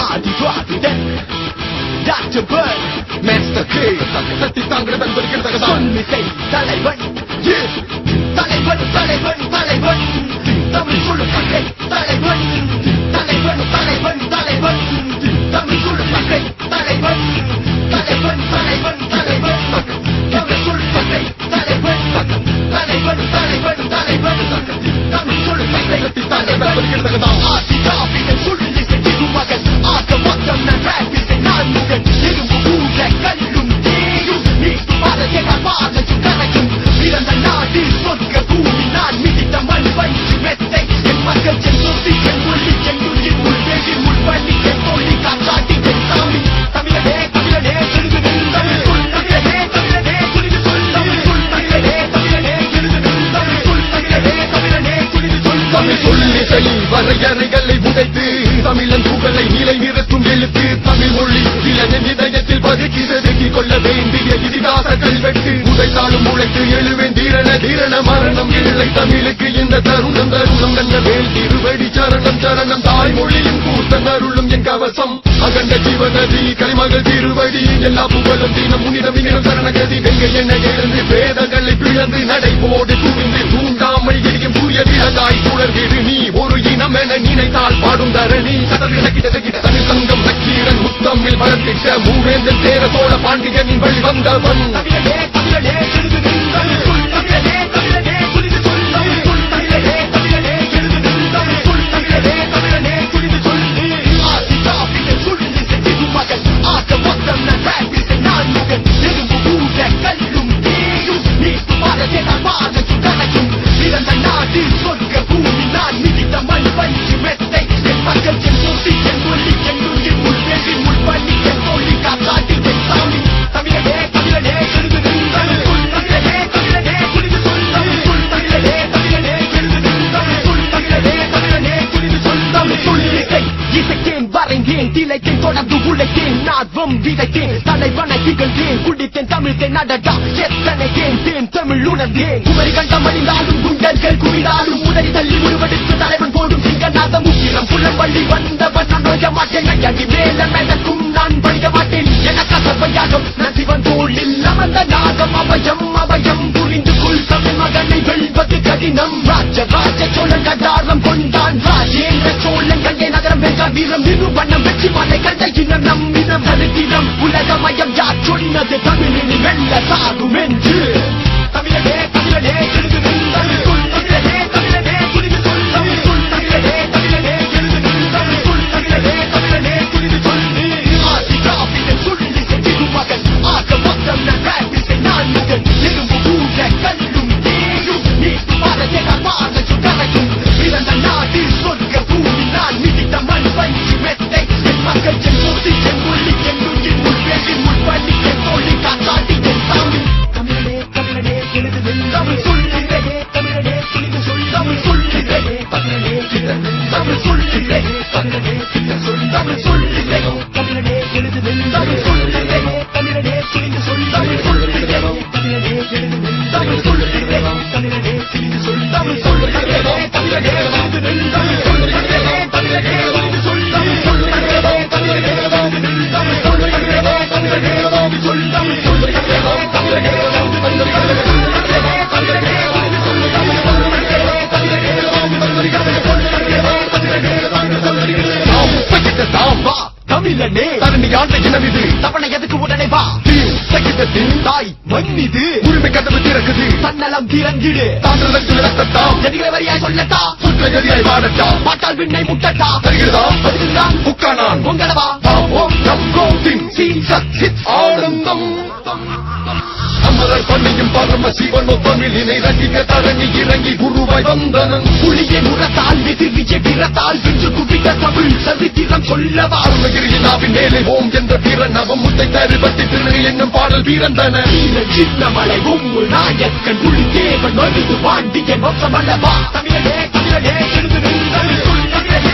ஆதிவாதிடன் doctor burn master K சக்தி தாங்கடன் வருகிறது சொல்லிசை தலைவன் தலைவன் தலைவன் தலைவன் தமிழ் குழு பகை தலைவன் தலைவன் தலைவன் தலைவன் தமிழ் குழு பகை தலைவன் தலைவன் தலைவன் தலைவன் தமிழ் குழு பகை தலைவன் தலைவன் தலைவன் தலைவன் தமிழ் குழு பகை தலைவன் வருகிறது ஆதிவாதிடன் சொல்லிசை திருமகன் ஆக மொத்தம் நான் ராப்பிசை நான் முகன் எறும்பு ஊழ கல்லும் தேயும் நீட்டு பாதையால் பாதையும் கரையும் பிறந்த நாடு சொர்க்க பூமி நான் மிதித்த மண் பஞ்சு மெத்தை என் மக்கள் என் சொத்தி என் ஒளி என் உயிர் உள்வேகி உள்வழி என் தோழி காக்காட்டி என் சாமி தமிழனே தமிழனே எழுது தமிழ் சொல் தமிழனே தமிழனே புரிந்து சொல் தமிழ் சொல் தமிழனே தமிழனே எழுது தமிழ் சொல் தமிழனே தமிழனே புரிந்து சொல் தமிழ் சொல்லிசை வரையறைகளை உடைத்து தமிழன் புகழை நிலை நிறுத்தும் எழுத்து தமிழ் மொழி இளைஞன் இதயத்தில் பதுக்கிறது கொள்ள வேண்டிய இதிகாச கல்வெட்டு உதைத்தாலும் உழைத்து எழுவேன் தீரண தீரண மரணம் இல்லை தமிழுக்கு இந்த தருணம் தருணம் நல்ல வேல் திருவடி சரணம் சரணம் தாய்மொழியின் கூத்தன் அருளும் என் கவசம் அகண்ட ஜீவநதி கரிமகள் திருவடி எல்லா புகழும் தினம் முன்னிடம் இங்கிடம் சரணகதி வெங்கை என எழுந்து வேதங்களை பிளந்து நடை போடு குவிந்து தூண்டாமல் எரியும் புதிய திறந்தாய் சுழர்கிடு நீ ஒரு இனம் என நினைத்தால் பாடும் தரணி கிட்ட தமிழ் சங்கம் நக்கீரன் முத்தமிழ் வளர்த்திட்ட மூவேந்தன் சேர சோழ பாண்டியனின் வழி வந்தவன் தமிழனே தமிழனே எழுது தமிழ் சொல் தமிழனே தமிழனே புரிந்து சொல் தமிழ் சொல் தமிழனே தமிழனே எழுது தமிழ் சொல் தமிழனே தமிழனே புரிந்து சொல் ஆதிவாதிடன் சொல்லிசை திருமகன் ஆக மொத்தம் நான் ராப்பிசை நான் முகன் எறும்பு ஊழ கல்லும் தேயும் நீட்டு பாதையால் பாதையும் கரையும் பிறந்த நாடு சொர்க்க பூமி நான் மிதித்த மண் பஞ்சு மெத்தை என் மக்கள் என் சொத்தி என் ஒளி என் உயிர் உள்வேகி உள்வழி என் தோழி காக்காட்டி என் சாமி தமிழனே தமிழனே எழுது தமிழ் சொல் தமிழனே தமிழனே புரிந்து சொல் தமிழ் சொல் தமிழனே தமிழனே எழுது தமிழ் சொல் தமிழனே தமிழனே புரிந்து சொல் தமிழ் சொல்லிசை இசைத்தேன் வரைந்தேன் திளைத்தேன் தொடர்ந்து உழைத்தேன் நார்வம் விதைத்தேன் தலைவனை திகழ்ந்தேன் குடித்தேன் தமிழ்த்தேன் நடடா எத்தனை தேன் தமிழ் உணர்ந்தேன் குமரி கண்டம் அணிந்தாலும் குண்டர்கள் குவிதாலும் உதறி தள்ளி உருவெடுத்து தலைவன் போடும் சிங்கநாதம் உக்கிரம் புலன் வள்ளி வந்தவன் நான் நோய மாட்டேன் அடி மேல நடக்கும் நான் படிக்க மாட்டேன் என கசப்பையாகும் நான் சிவன் தோளில் அமர்ந்த நாகம் அபயம் அபயம் புரிந்து கொள் தமிழ் மகனை வெல்வது கடினம் ராஜராஜ சோழன் கடாரம் கொண்டான் ராஜேந்திர சோழன் கங்கை நகரம் வென்றான் வீரம் நிரூபணம் வெற்றி மலை கண்ட இனம் நம் இனம் சரித்திரம் உலகமயம் யார் சொன்னது தமிழினி வெல்ல சாகும் என்று தமிழனே தமிழனே எழுது தமிழ் சொல் தமிழனே தமிழனே புரிந்து சொல் தமிழ் சொல் தமிழனே தமிழனே எழுது தமிழ் சொல் தமிழனே தமிழனே புரிந்து சொல் ஆதிவாதிடன் சொல்லிசை திருமகன் ஆக மொத்தம் நான் ராப்பிசை நான் முகன் எறும்பு ஊழ கல்லும் தேயும் நீட்டு பாதையால் பாதையும் கரையும் பிறந்த நாடு சொர்க்க பூமி நான் மிதித்த மண் பஞ்சு மெத்தை என் மக்கள் என் சொத்தி என் ஒளி என் உயிர் உள்வேகி உள்வழி என் தோழி காக்காட்டி என் சாமி தமிழனே தமிழனே எழுது தமிழ் சொல்லிசையே தமிழனே புரிந்து சொல் தமிழ் சொல்லிசையே தமிழனே தமிழ் சொல்லிசையே தமிழனே சொல் தமிழ் சொல்லிசையே தமிழனே எழுது தமிழ் சொல்லிசையே தமிழனே புரிந்து சொல் தமிழ் சொல்லிசையே தமிழனே எழுது தமிழ் சொல்லிசையே தமிழனே புரிந்து சொல் தமிழ் சொல்லிசையே தமிழனே எழுது தமிழ் சொல்லிசையே தமிழனே புரிந்து சொல் தமிழ் சொல்லிசையே தமிழனே எழுது தமிழ் சொல்லிசையே தமிழனே புரிந்து சொல் தமிழ் சொல்லிசையே தமிழனே தமிழனே தரணியாண்ட இனம் இது தவணை எதுக்கு உடனே வா சகிதத்தின் தாய் மன்னிது உரிமை கதவு திறக்குது தன்னலம் திறந்திடு தாண்டலத்தில் ரத்தத்தாம் எதிர்களை வரியாய் சொல்லட்டா சுற்ற எதிராய் வாடட்டா பாட்டால் விண்ணை முட்டட்டா தருகிறதா பதில்தான் உக்கானான் உங்களவா ஓம் நம் கோவிங் சி சத்ஹித் ஆனந்தம் அமரர் பண்ணியும் பரம சிவனோ தமிழினை ரசிக்க தரணி இறங்கி குருவாய் வந்தனன் புலியை முரத்தால் எதிர்விஜை வீரத்தால் வென்று குவித்த தமிழ் சரித்திரம் சொல்லவா அருணகிரியின் மேலே ஓம் என்ற பிறனவம் முத்தை தருவத்தி திரு என்னும் பாடல் பிறந்தன சின்னமலை உம்மு நாயக்கன் புலி தேவன் நொழுது பாண்டியன் வம்சமல்லவா தமிழனே தமிழனே எழுது தமிழ் சொல் தமிழனே